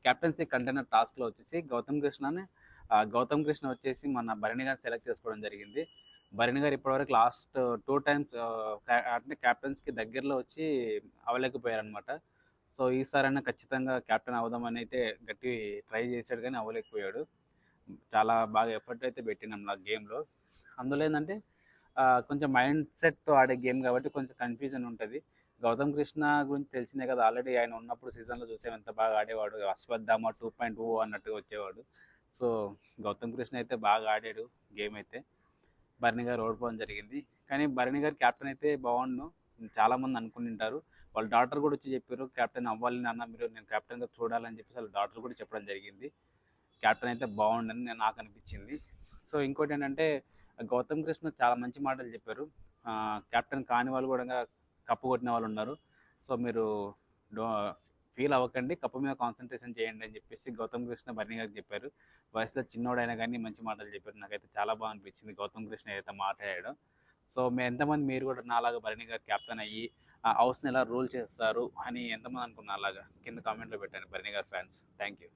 Captaincy container టాస్క్లో వచ్చేసి గౌతమ్ కృష్ణ వచ్చేసి మన భరణి గారిని సెలెక్ట్ చేసుకోవడం జరిగింది. భరణి గారు ఇప్పటివరకు లాస్ట్ 2 టైమ్స్ అంటే కెప్టెన్స్కి దగ్గరలో వచ్చి అవ్వలేకపోయారనమాట. సో ఈసారైనా ఖచ్చితంగా కెప్టెన్ అవుదామని అయితే గట్టి ట్రై చేశాడు కానీ అవ్వలేకపోయాడు. చాలా బాగా ఎఫర్ట్ అయితే పెట్టినాం నా గేమ్లో. అందులో ఏంటంటే కొంచెం మైండ్ సెట్తో ఆడే గేమ్ కాబట్టి కొంచెం కన్ఫ్యూజన్ ఉంటుంది. గౌతమ్ కృష్ణ గురించి తెలిసిందే కదా, ఆల్రెడీ ఆయన ఉన్నప్పుడు సీజన్లో చూసాం ఎంత బాగా ఆడేవాడు, అశ్వత్థామ 2.0 అన్నట్టుగా వచ్చేవాడు. సో గౌతమ్ కృష్ణ అయితే బాగా ఆడాడు గేమ్ అయితే. భరణి గారు ఓడిపోవడం జరిగింది. కానీ భరణి గారు కెప్టెన్ అయితే బాగుండు చాలామంది అనుకుంటుంటారు. వాళ్ళ డాక్టర్ కూడా వచ్చి చెప్పారు కెప్టెన్ అవ్వాలి నాన్న మీరు, నేను కెప్టెన్గా చూడాలని చెప్పేసి వాళ్ళ డాక్టర్ కూడా చెప్పడం జరిగింది. కెప్టెన్ అయితే బాగుండని నాకు అనిపించింది. సో ఇంకోటి ఏంటంటే గౌతమ్ కృష్ణ చాలా మంచి మాటలు చెప్పారు. కెప్టెన్ కాని వాళ్ళు కూడా కప్పు కొట్టిన వాళ్ళు ఉన్నారు. సో మీరు డో ఫీల్ అవ్వకండి, కప్పు మీద కాన్సన్ట్రేషన్ చేయండి అని చెప్పేసి గౌతమ్ కృష్ణ భరణి గారికి చెప్పారు. వయసులో చిన్నోడైనా కానీ మంచి మాటలు చెప్పారు. నాకైతే చాలా బాగా అనిపించింది గౌతమ్ కృష్ణ ఏదైతే మాట్లాడాడో. సో ఎంతమంది మీరు కూడా నాలాగా భరణి గారు కెప్టెన్ అయ్యి హౌస్ని ఎలా రూల్ చేస్తారు అని ఎంతమంది అనుకున్నారు అలాగా కింద కామెంట్లో పెట్టండి Bharani garu fans. Thank you.